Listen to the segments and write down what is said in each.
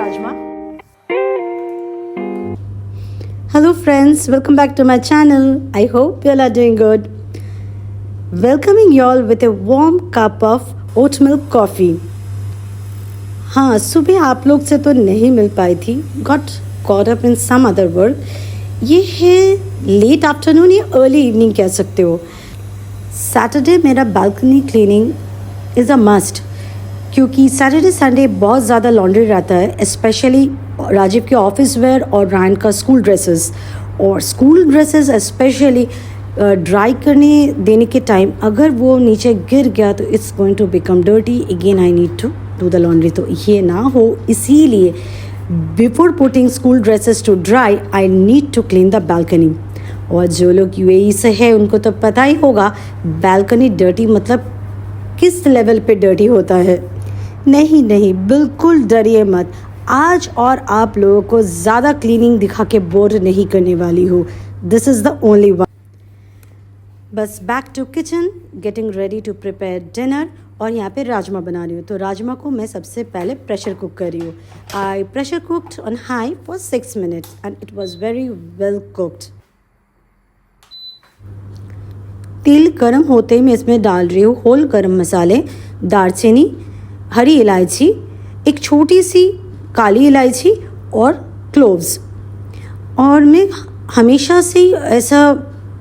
Rajma. Hello friends, welcome back to my channel. I hope you all are doing good. Welcoming you all with a warm cup of oat milk coffee. हाँ, सुबह आप लोग से तो नहीं मिल पाई थी. Got caught up in some other work. ये है लेट आफ्टरनून या अर्ली इवनिंग कह सकते हो. सैटरडे मेरा balcony cleaning is a must, क्योंकि सैटरडे संडे बहुत ज़्यादा लॉन्ड्री रहता है, स्पेशली राजीव के ऑफिस वेयर और रायन का स्कूल ड्रेसेस. और स्कूल ड्रेसेस स्पेशली ड्राई करने देने के टाइम अगर वो नीचे गिर गया तो it's going to become dirty again. I need to do the laundry. तो ये ना हो, इसीलिए before putting school dresses to dry I need to clean the balcony. और जो लोग यूएई से है उनको तो पता ही होगा बालकनी डर्टी मतलब किस लेवल पे डर्टी होता है. नहीं, बिल्कुल डरिए मत. आज और आप लोगों को ज़्यादा क्लीनिंग दिखा के बोर नहीं करने वाली हूँ. This is the only one. बस back to kitchen, getting ready to prepare dinner. और यहाँ पे राजमा बना रही हूँ. तो राजमा को मैं सबसे पहले प्रेशर कुक कर रही हूँ. I pressure cooked on high for 6 minutes and it was very well cooked. तेल गर्म होते ही मैं इसमें डाल रही हूँ होल गरम मसाले, दालचीनी, हरी इलायची, एक छोटी सी काली इलायची और क्लोव्स. और मैं हमेशा से ही ऐसा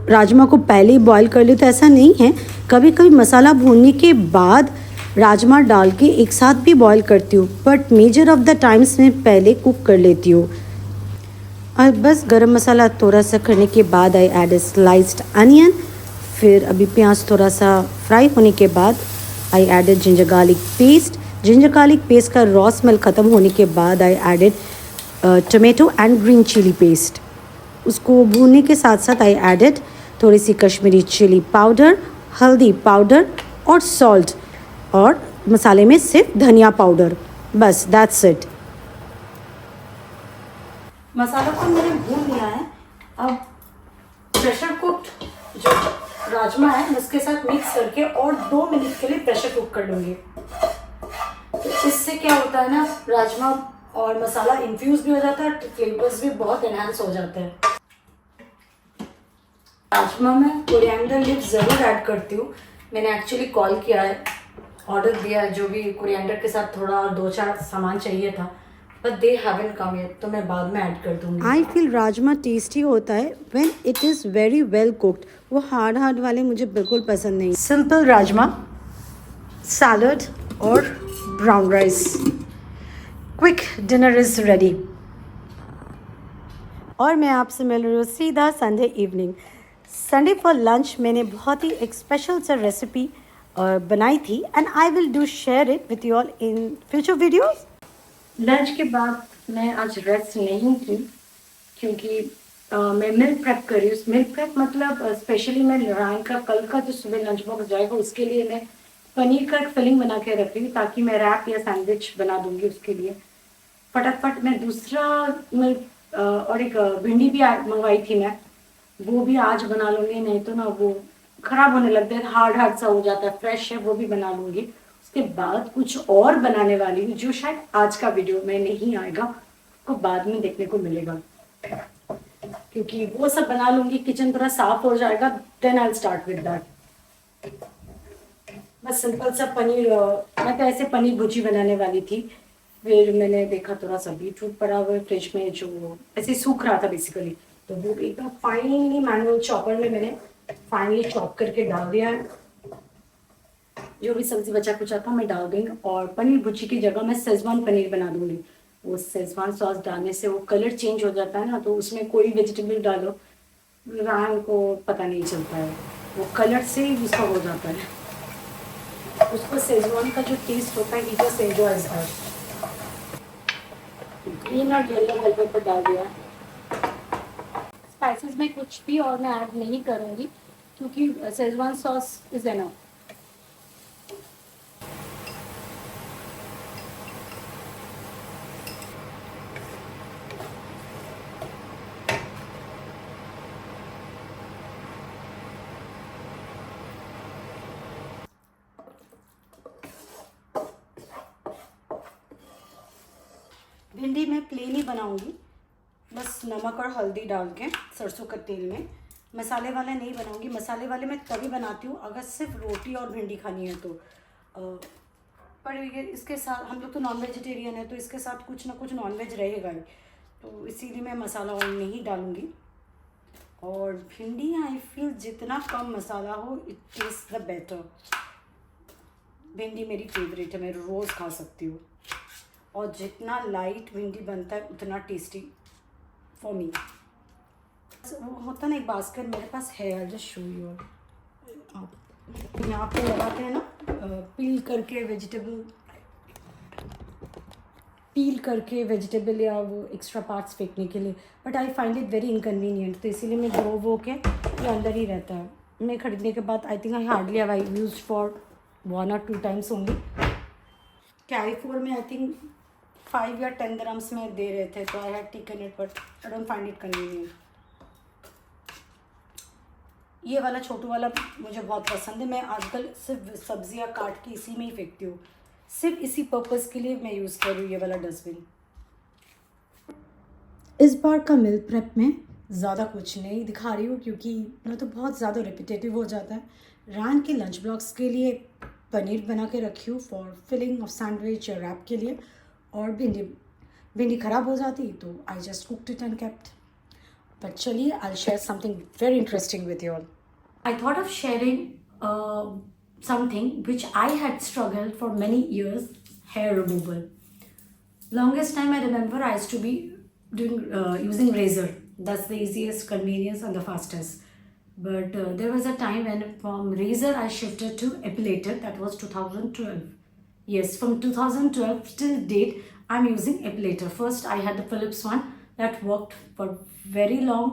राजमा को पहले ही बॉईल कर ली तो ऐसा नहीं है. कभी कभी मसाला भूनने के बाद राजमा डाल के एक साथ भी बॉईल करती हूँ, but measure of the times मैं पहले कुक कर लेती हूँ. और बस गरम मसाला थोड़ा सा करने के बाद आई ऐड स्लाइस्ड अनियन. फिर अभी प्याज थोड़ा सा फ्राई होने के बाद I added ginger garlic paste. Ginger garlic paste का रॉ स्मेल ख़त्म होने के बाद I added tomato and green chilli paste. उसको भूनने के साथ साथ आई एडेड थोड़ी सी कश्मीरी चिली पाउडर, हल्दी पाउडर और सॉल्ट. और मसाले में सिर्फ धनिया पाउडर. बस दैट्स इट. मसाला को मैंने भून लिया है. अब प्रेशर कुक्ड जो राजमा है उसके साथ मिक्स करके और 2 मिनट के लिए प्रेशर कुक कर लूँगी. तो इससे क्या होता है ना, राजमा और मसाला इन्फ्यूज भी हो जाता है, फ्लेवर्स भी बहुत एनहांस हो जाते हैं. राजमा में कोरिएंडर लीव्स ज़रूर ऐड करती हूँ. मैंने एक्चुअली कॉल किया है, ऑर्डर दिया है, जो भी कोरिएंडर के साथ थोड़ा 2-4 सामान चाहिए था, but they haven't come yet, तो मैं बाद में ऐड कर दूँगी. आई फील राजमा टेस्टी होता है when it is very well cooked. वो हार्ड वाले मुझे बिल्कुल पसंद नहीं. सिंपल राजमा, सैलड और brown rice. Quick dinner is ready. और मैं आपसे मिल रही हूँ सीधा Sunday evening. Sunday for lunch मैंने बहुत ही एक स्पेशल सा रेसिपी बनाई थी and I will do share it with you all in future videos. Lunch के बाद मैं आज रेस्ट नहीं की, क्योंकि मैं मिल्क प्रेप कर रही हूँ. मिल्क प्रेप मतलब स्पेशली मैं रायन का कल का जो सुबह लंच बॉक्स जाएगा उसके लिए मैं पनीर का एक फिलिंग बना के रख रही हूँ, ताकि मैं रैप या सैंडविच बना दूंगी उसके लिए. फटाफट मैं दूसरा मिल्क और एक भिंडी भी मंगवाई थी मैं, वो भी आज बना लूँगी. नहीं तो ना वो ख़राब होने लगता है, हार्ड सा हो जाता है. फ्रेश है वो भी बना लूँगी. उसके बाद कुछ और बनाने वाली हूँ जो शायद आज का वीडियो में नहीं आएगा, आपको बाद में देखने को मिलेगा, क्योंकि वो सब बना लूँगी, किचन थोड़ा साफ हो जाएगा, then I will start with that. बस सिंपल सा पनीर, मैं तो ऐसे पनीर भुर्जी बनाने वाली थी. फिर मैंने देखा थोड़ा सा बीटरूट पड़ा हुआ है फ्रिज में, जो ऐसे सूख रहा था बेसिकली, तो वो एकदम फाइनली मैनुअल चॉपर में मैंने फाइनली चॉप करके डाल दिया है. जो भी सब्जी बचा कुचा था मैं डाल दूँगी. और पनीर भुर्जी की जगह मैं शेजवान पनीर बना दूँगी. वो शेजवान सॉस डालने से वो कलर चेंज हो जाता है ना, तो उसमें कोई वेजिटेबल डालो रायन को पता नहीं चलता है, वो कलर से ही उसका हो जाता है. उसको शेजवान का जो टेस्ट होता है, इट एंजॉयज दैट. ग्रीन और येलो बेल पेपर डाल दिया. स्पाइसेस में कुछ भी और मैं ऐड नहीं करूँगी, क्योंकि शेजवान सॉस इज एनफ. भिंडी मैं प्लेन ही बनाऊंगी, बस नमक और हल्दी डाल के सरसों के तेल में। मसाले वाला नहीं बनाऊंगी। मसाले वाले मैं तभी बनाती हूँ अगर सिर्फ रोटी और भिंडी खानी है तो। पर ये इसके साथ हम लोग तो नॉन वेजिटेरियन है, तो इसके साथ कुछ ना कुछ नॉन वेज रहेगा ही, तो इसीलिए मैं मसाला और नहीं डालूँगी। और भिंडी आई फील जितना कम मसाला हो इट टेस्ट द बेटर। भिंडी मेरी फेवरेट है, मैं रोज़ खा सकती हूँ, और जितना लाइट भिंडी बनता है उतना टेस्टी फॉर मी। वो होता ना एक बास्केट मेरे पास है, आई जस्ट शो यू। आप यहाँ पे लगाते हैं ना पील करके वेजिटेबल या वो एक्स्ट्रा पार्ट्स फेंकने के लिए, but I find it very inconvenient, तो इसीलिए मैं धो वो के ये अंदर ही रहता है। मैं ख़रीदने के बाद I think I hardly have I used for 1 or 2 times only. Carrefour में आई थिंक 5 या 10 ग्राम्स में दे रहे थे, तो I had taken it, but I don't find it convenient. ये वाला छोटू वाला मुझे बहुत पसंद है। मैं आजकल सिर्फ सब्जियां काट के इसी में ही फेंकती हूँ, सिर्फ इसी पर्पज़ के लिए मैं यूज़ कर रही हूँ ये वाला डस्टबिन। इस बार का मील प्रेप में ज़्यादा कुछ नहीं दिखा रही हूँ, क्योंकि ना तो बहुत ज़्यादा रिपीटेटिव हो जाता है। रान के लंच बॉक्स के लिए पनीर बना के रखी हूँ फॉर फिलिंग ऑफ सैंडविच या रैप के लिए, और भिंडी ख़राब हो जाती तो I just cooked it and kept. But चलिए, I'll share something very interesting with you all. I thought of sharing something which I had struggled for many years, hair removal. Longest time I remember I used to be doing using razor. That's the easiest, convenience and the fastest. But there was a time when from razor I shifted to epilator. That was 2012. Yes, from 2012 till date I'm using epilator. First I had the Philips one that worked for very long,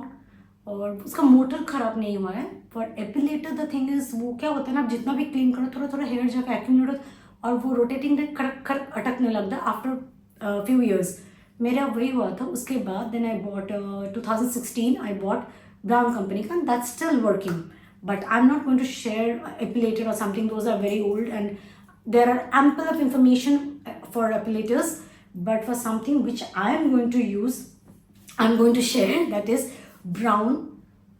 और उसका motor ख़राब नहीं हुआ है। For epilator the thing is, वो क्या होता है ना, आप जितना भी क्लीन करो थोड़ा थोड़ा हेयर जाकर एक्यूमुलेट और वो रोटेटिंग खड़क खड़क अटकने लगता है आफ्टर फ्यू ईयर्स। मेरा वही हुआ था। उसके बाद then I bought 2016 I bought Braun company का, that's still working, but I am not going to share epilator और something, those are very old and there are ample of information for epilators, but for something which I am going to use, I'm going to share, that is brown,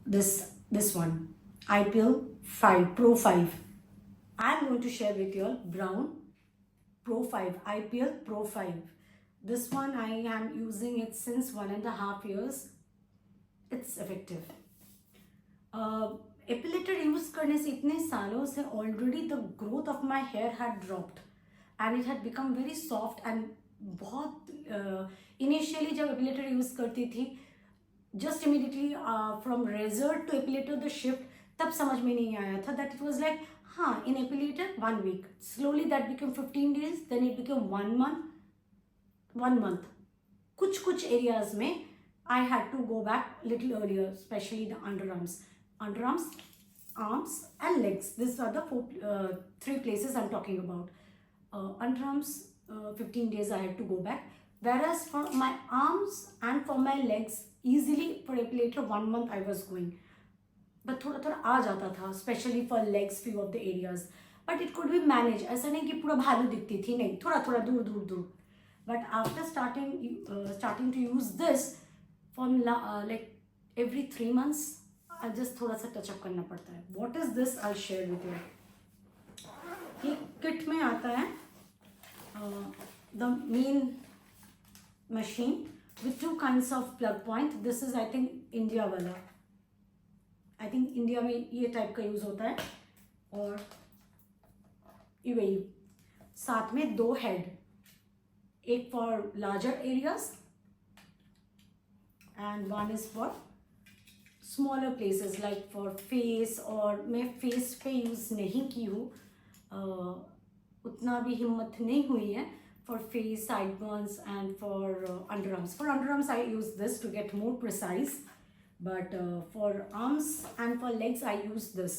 this one, IPL 5 Pro 5. I'm going to share with you all brown Pro 5, IPL Pro 5. This one I am using it since 1.5 years. It's effective. Epilator use करने से इतने सालों से already the growth of my hair had dropped and it had become very soft and बहुत initially जब epilator use करती थी, just immediately from razor to epilator the shift, तब समझ में नहीं आया था दैट इट वाज लाइक हाँ in epilator 1 week, slowly that become 15 days, then it become 1 month. कुछ एरियाज में I had to go back little earlier, specially the underarms, arms and legs. These are the 3 places I'm talking about. Underarms 15 days I had to go back, whereas for my arms and for my legs easily for epilator 1 month I was going, but थोड़ा आ जाता था, especially for legs few of the areas, but it could be managed. ऐसा नहीं कि पूरा भालू दिखती थी, नहीं, थोड़ा दूर, but after starting to use this from like every 3 months I just थोड़ा सा टच अप करना पड़ता है. What is this? I'll share with you. ये किट में आता है the main machine with 2 kinds of plug point. This is I think India वाला, I think India में ये टाइप का यूज़ होता है, और UAE साथ में 2 हेड, एक for larger areas and 1 is for smaller places like for face, और मैं फेस पे यूज़ नहीं की हूँ, उतना भी हिम्मत नहीं हुई है for face, sideburns and for underarms. For underarms I use this to get more precise, but for arms and for legs I use this.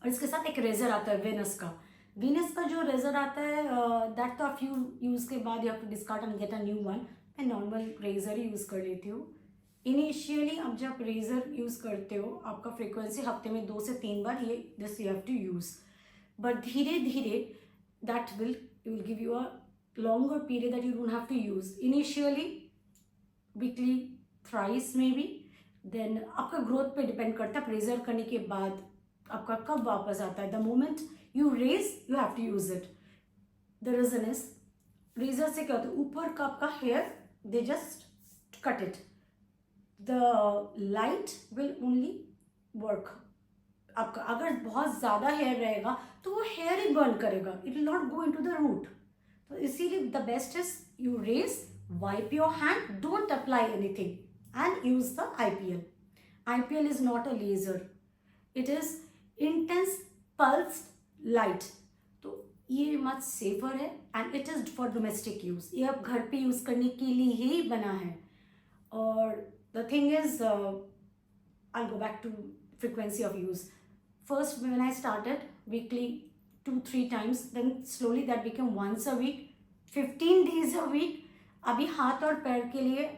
और इसके साथ एक रेजर आता है Venus का जो रेजर आता है that तो few use के बाद you have to discard and get a new one. मैं नॉर्मल रेजर ही यूज़ कर लेती हूँ इनिशियली. अब जब रेजर यूज़ करते हो आपका फ्रीक्वेंसी हफ्ते में 2 से 3 बार ये this you have to use, but धीरे धीरे that will give you a longer period that you don't have to use. Initially, weekly thrice maybe. Then आपका growth पे depend करता है. Razor करने के बाद आपका कब वापस आता है. The moment you raise, you have to use it. The reason is, razor से क्या होता है, ऊपर का आपका hair they just cut it. The light will only work. आपका अगर बहुत ज़्यादा हेयर रहेगा तो वो हेयर ही बर्न करेगा. It will not go into the root. तो इसीलिए the best is you raze, wipe your hand, don't apply anything and use the IPL. IPL is not a laser, it is intense pulsed light. तो ये much safer है and it is for domestic use. ये अब घर पे use करने के लिए ही बना है. और the thing is, I go back to frequency of use. First when I started weekly 2-3 times, then slowly that became once a week, 15 days a week. अभी हाथ और पैर के लिए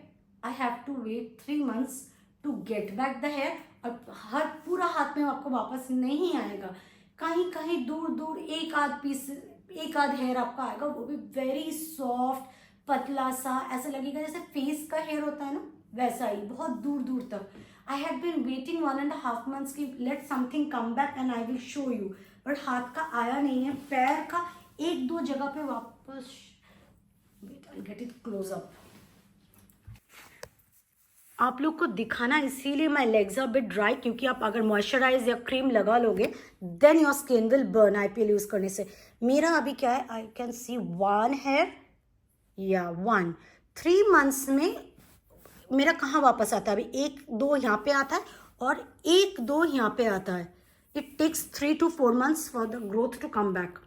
I have to wait 3 months to get back the hair. और हर पूरा हाथ में आपको वापस नहीं आएगा. कहीं कहीं दूर दूर एक आध पीस, एक आध हेयर आपका आएगा, वो भी वेरी सॉफ्ट पतला सा, ऐसा लगेगा जैसे फेस का हेयर होता है ना, वैसा ही बहुत दूर दूर तक. I had been waiting 1.5 months कि let something come back and I will show you. But हाथ का आया नहीं है, पैर का एक दो जगह पे वापस. Wait, I'll get it close up. आप लोग को दिखाना इसीलिए my legs are a bit dry, क्योंकि आप अगर मॉइस्चराइज या क्रीम लगा लोगे then your skin will burn IPL use करने से. मेरा अभी क्या है, I can see 1 hair, yeah 1. 3 months में मेरा कहाँ वापस आता है, अभी 1-2 यहाँ पे आता है और 1-2 यहाँ पे आता है. It takes 3 to 4 months for the growth to come back.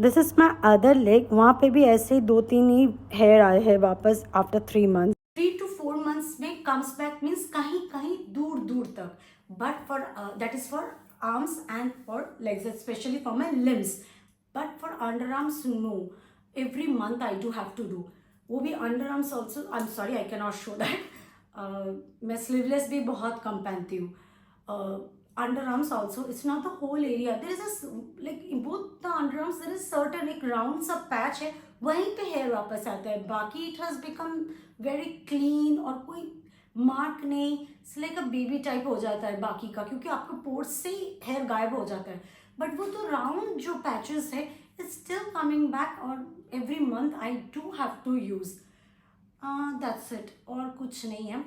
This is my other leg. वहाँ पे भी ऐसे ही 2-3 ही हेयर आए हैं वापस आफ्टर 3 months. 3 to 4 months में कम्स बैक मीन्स कहीं कहीं दूर दूर तक. But for that is for arms and for legs, specially for my limbs. But for under arms no, every month I do have to do. वो भी under arms also. I am sorry I can not show that. मैं sleeveless भी बहुत कम पहनती हूँ. Under arms also, it's not the whole area. There is a like in both the under arms there is certain एक round सा patch है, वहीं पे हेयर वापस आता है. बाकी it has become very clean और कोई मार्क नहीं. It's like a baby type हो जाता है बाकी का, क्योंकि आपके पोर्स से ही हेयर गायब हो जाता है. बट वो तो राउंड जो पैचेस है it's still coming back, और every month I do have to use. That's it. और कुछ नहीं है.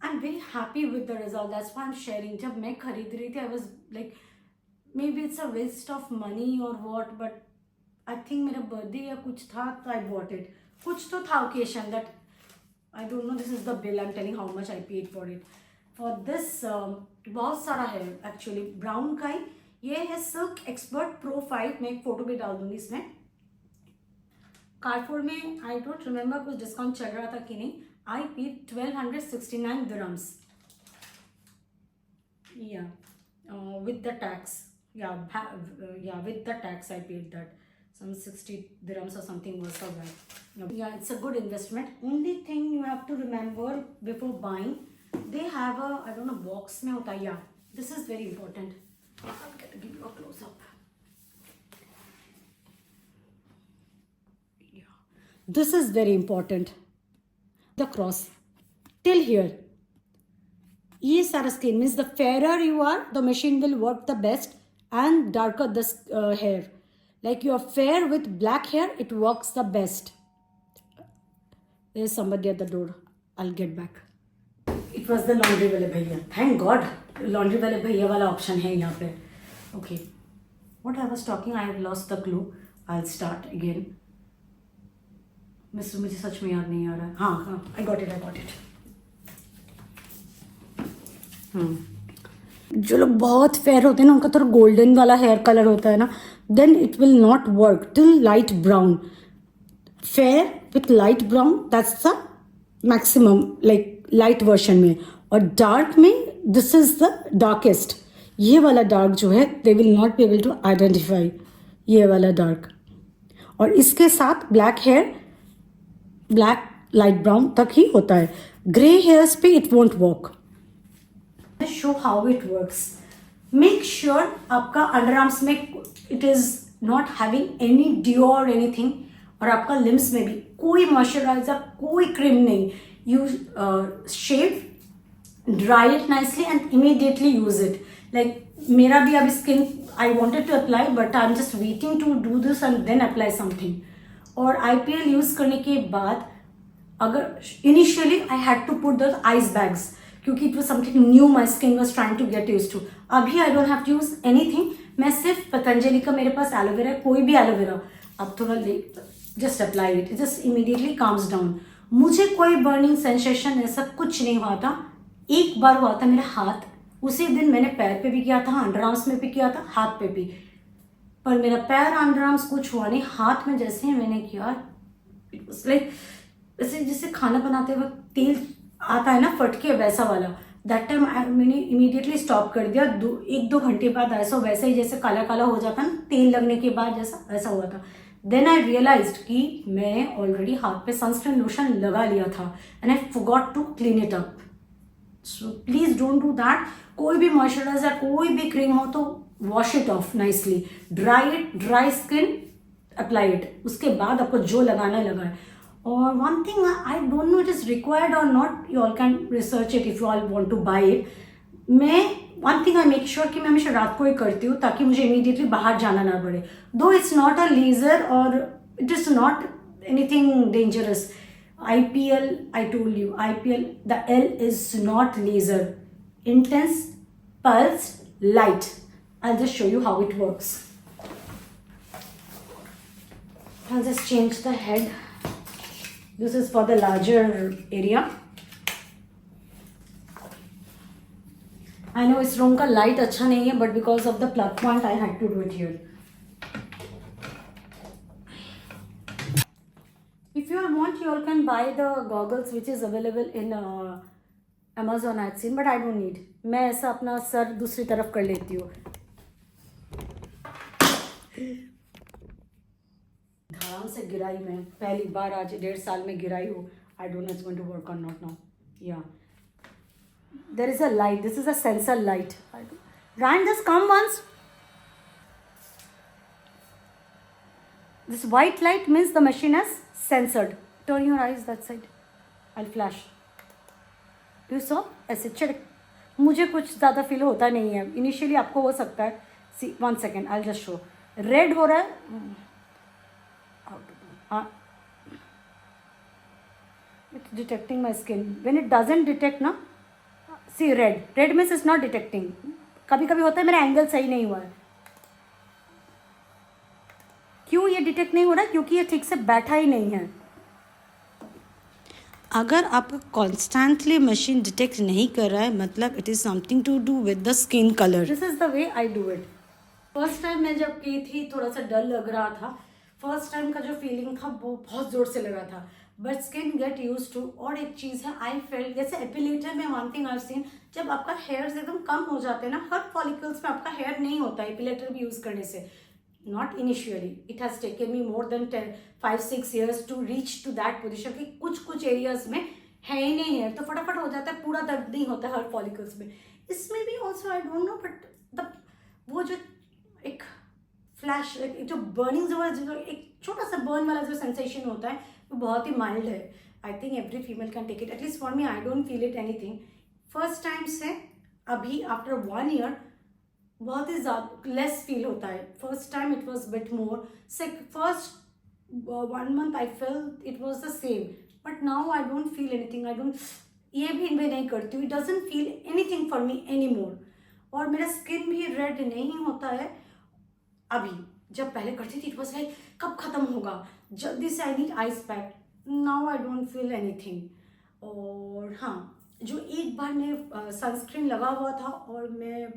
I'm very happy with the result. That's why I'm sharing. जब मैं खरीद रही थी I was like maybe it's a waste of money or what, but I think मेरा birthday या कुछ था तो I bought it. कुछ तो था occasion that I don't know. This is the bill. I'm telling how much I paid for it. For this बहुत सारा है actually. Brown का ही ये है सिल्क एक्सपर्ट प्रो 5. मैं एक फोटो भी डाल दूंगी इसमें. कारफोर में आई डोंट रिमेंबर कुछ डिस्काउंट चल रहा था कि नहीं. I paid 1269 dirhams. Yeah, with the tax. Yeah, with the tax I paid that. Some 60 dirhams or something was for that. Yeah, it's a good investment. Only thing you have to remember before buying, they have a, I don't know, box में होता है. Yeah, this is very important. I'm going to give you a close up. Yeah. This is very important. The cross till here. ये सारा skin means the fairer you are, the machine will work the best, and darker the hair. Like you are fair with black hair, it works the best. There is somebody at the door. I'll get back. It was the laundry वाले भैया. Thank God. Laundry वाले भैया वाला option है यहाँ पे. Okay, what I was talking, I have lost the clue. I will start again. मुझे सच में याद नहीं आ रहा है. हाँ, आई गॉट इट. जो लोग बहुत फेयर होते हैं ना, उनका थोड़ा गोल्डन वाला हेयर कलर होता है ना, then it will not work till light brown. Fair with light brown, that's the maximum, like light version में. और डार्क में दिस इज द डार्केस्ट. ये वाला डार्क जो है they will not be able to identify. ये वाला dark, और इसके साथ black hair, black light brown तक ही होता है. ग्रे हेयर्स पे it won't work. Show how it works. Make sure आपका अंडर आर्म्स में it is not having any dew और एनीथिंग. और आपका लिम्स में भी कोई मॉइस्चराइजर, कोई क्रीम नहीं. You shave, dry it nicely and immediately use it. Like मेरा भी अभी skin I wanted to apply but I'm just waiting to do this and then apply something. और IPL यूज करने के बाद अगर initially I had to put the ice bags क्योंकि it was something new my skin was trying to get use to. अभी I don't have to use anything. मैं सिर्फ पतंजलि का मेरे पास एलोवेरा है, कोई भी एलोवेरा. अब थोड़ा just apply it, just immediately calms down. मुझे कोई बर्निंग सेंसेशन ऐसा कुछ नहीं हुआ था. एक बार हुआ था मेरा हाथ, उसी दिन मैंने पैर पे भी किया था, अंडर आर्म्स में भी किया था, हाथ पे भी. पर मेरा पैर अंडर आर्म्स कुछ हुआ नहीं. हाथ में जैसे ही मैंने किया इट वाज लाइक जैसे जैसे खाना बनाते वक्त तेल आता है ना फटके वैसा वाला. दैट टाइम मैंने इमीडिएटली स्टॉप कर दिया. 1-2 घंटे बाद ऐसा वैसा ही जैसे काला काला हो जाता ना तेल लगने के बाद जैसा वैसा हुआ था. देन आई रियलाइज्ड कि मैं ऑलरेडी हाथ पे सनस्क्रीन लोशन लगा लिया था and I forgot to clean it up. So please don't do that. कोई भी मॉइस्चराइजर, कोई भी क्रीम हो तो wash it off nicely, dry it, dry skin apply it. उसके बाद आपको जो लगाना है लगाए. और one thing I don't know it is required और not, you all can research it if you all want to buy it. मैं one thing I make sure कि मैं हमेशा रात को ही करती हूँ ताकि मुझे इमीडिएटली बाहर जाना ना पड़े. दो इट्स नॉट अ लेजर और it is not anything dangerous. IPL, I told you, IPL, the L is not laser. Intense, pulse, light. I'll just show you how it works. I'll just change the head. This is for the larger area. I know इस room का light अच्छा नहीं है, but because of the plug point, I had to do it here. If you all want, you all can buy the goggles which is available in Amazon. I've seen, but I don't need. मैं ऐसा अपना sir दूसरी तरफ कर लेती हूँ. धड़ाम से गिराई मैं पहली बार आज 1.5 साल में गिराई हूँ. I don't know it's going to work or not now. Yeah. There is a light. This is a sensor light. Ryan, just come once. This white light means the machine has censored. Turn your eyes that side. I'll flash. You saw? ऐसे चिड़क. मुझे कुछ ज़्यादा feel होता नहीं है. Initially आपको हो सकता है. See, 1 second. I'll just show. Red हो रहा है. It's detecting my skin. When it doesn't detect ना, see red. Red means it's not detecting. कभी कभी होता है मेरा एंगल सही नहीं हुआ है. क्यों ये डिटेक्ट नहीं हो रहा? क्योंकि ये ठीक से बैठा ही नहीं है. अगर आपका कॉन्स्टेंटली मशीन डिटेक्ट नहीं कर रहा है मतलब it is something to do with the skin colour. This is the way I do it. First time मैं जब की थी थोड़ा सा डर लग रहा था. फर्स्ट टाइम का जो फीलिंग था वो बहुत जोर से लगा था. But skin get use to. और एक चीज़ है आई फेल्ट जैसे एपिलेटर में वन थिंग आई सीन, जब आपका हेयर्स एकदम कम हो जाते हैं ना, हर फॉलिकल्स में आपका हेयर नहीं होता एपिलेटर भी यूज करने से. Not initially. It has taken me more than 5-6 years to reach to that position कि कुछ एरियाज में है ही नहीं है तो फटाफट हो जाता है. पूरा दर्द नहीं होता हर फॉलिकल्स में. इसमें भी also I don't no but the वो जो एक फ्लैश, जो बर्निंग जो एक छोटा सा बर्न वाला जो सेंसेशन होता है वो बहुत ही माइल्ड है. I think every female can take it. At least for me I don't feel it anything. First time से अभी आफ्टर 1 year बहुत ही ज़्यादा लेस फील होता है. First time it was bit more. First 1 month I felt it was the same but now I don't feel anything. I don't, ये भी मैं नहीं करती हूँ. It doesn't feel anything for me any more. और मेरा स्किन भी red नहीं होता है अभी. जब पहले करती थी इट वॉज लाइक कब ख़त्म होगा, जल्दी से I need ice pack. Now I don't feel anything. और हाँ, जो एक बार मैं सनस्क्रीन लगा हुआ था और मैं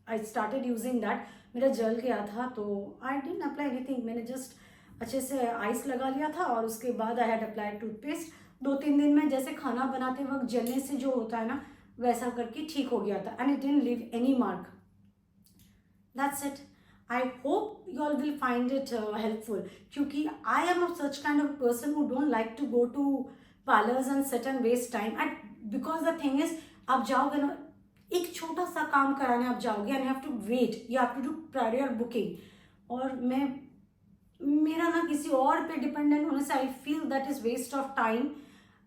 आई स्टार्टेड यूजिंग दैट, मेरा जल गया था तो आई डिडंट अप्लाई एनीथिंग. मैंने जस्ट अच्छे से आइस लगा लिया था और उसके बाद आई हैड अप्लाई टूथपेस्ट. 2-3 दिन में जैसे खाना बनाते वक्त जलने से जो होता है ना वैसा करके ठीक हो गया था. And it didn't leave any mark. That's it. I hope you all will find it helpful क्योंकि I am such kind of person who don't like to go to parlours and sit and waste time. And because the thing is आप जाओगे ना, एक छोटा सा काम कराने आप जाओगे and have to wait, you have to do prior booking. और मैं मेरा ना किसी और पे डिपेंडेंट होने से I feel that is waste of time.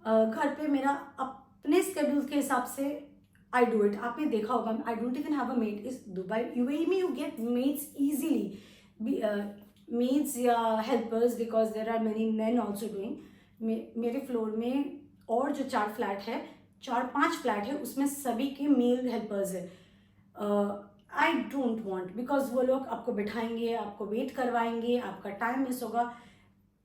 घर पे मेरा अपने स्केड्यूल के हिसाब से आई डू इट। आपने देखा होगा, I don't even have a maid. इस दुबई यूएई में you get maids easily, maids या helpers, because there are many man also doing. मेरे फ्लोर में और जो 4 फ्लैट है, 4-5 फ्लैट है, उसमें सभी के मेल हेल्पर्स है। आई डोंट वॉन्ट, बिकॉज वो लोग आपको बिठाएंगे, आपको वेट करवाएंगे, आपका टाइम मिस होगा।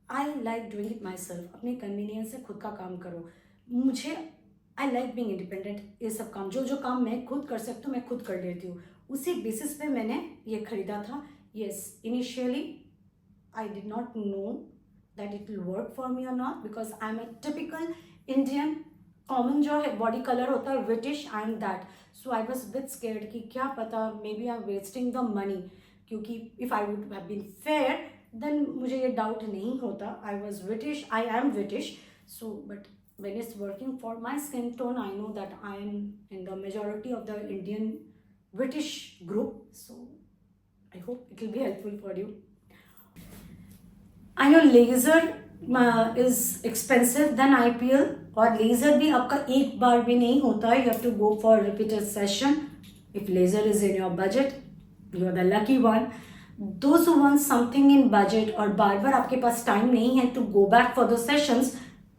I like doing it my self. अपने कन्वीनियंस से खुद का काम करो। मुझे आई लाइक बीइंग इंडिपेंडेंट। ये सब काम जो काम मैं खुद कर सकती हूँ मैं खुद कर लेती हूँ। उसी बेसिस पे मैंने ये खरीदा था। Yes, initially I did not know that it will work for me और not, because I am a typical Indian. Common जो है बॉडी कलर होता है British, I am that. So I was bit scared कि क्या पता maybe I am wasting the money, क्योंकि if I would have been fair then मुझे ये डाउट नहीं होता। I was British, I am British, so but when it's working for my skin tone, I know that I am in the majority of the Indian British group, so I hope it will be helpful for you. I know laser is expensive than IPL, और laser भी आपका एक बार भी नहीं होता है, you have to go for repeated session. If laser is in your budget, you are the lucky one. Those who want something in budget और बार बार आपके पास टाइम नहीं है to go back for those sessions,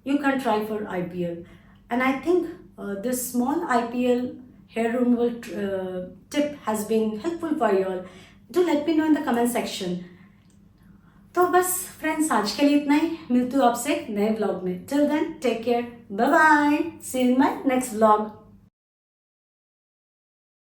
you can try for IPL. And I think this small IPL hair removal tip has been helpful for you all. Do let me know in the comment section. तो बस friends, आज के लिए इतना ही। मिलती हूँ आपसे नए व्लॉग में। Till then take care, bye bye, see you in my next vlog.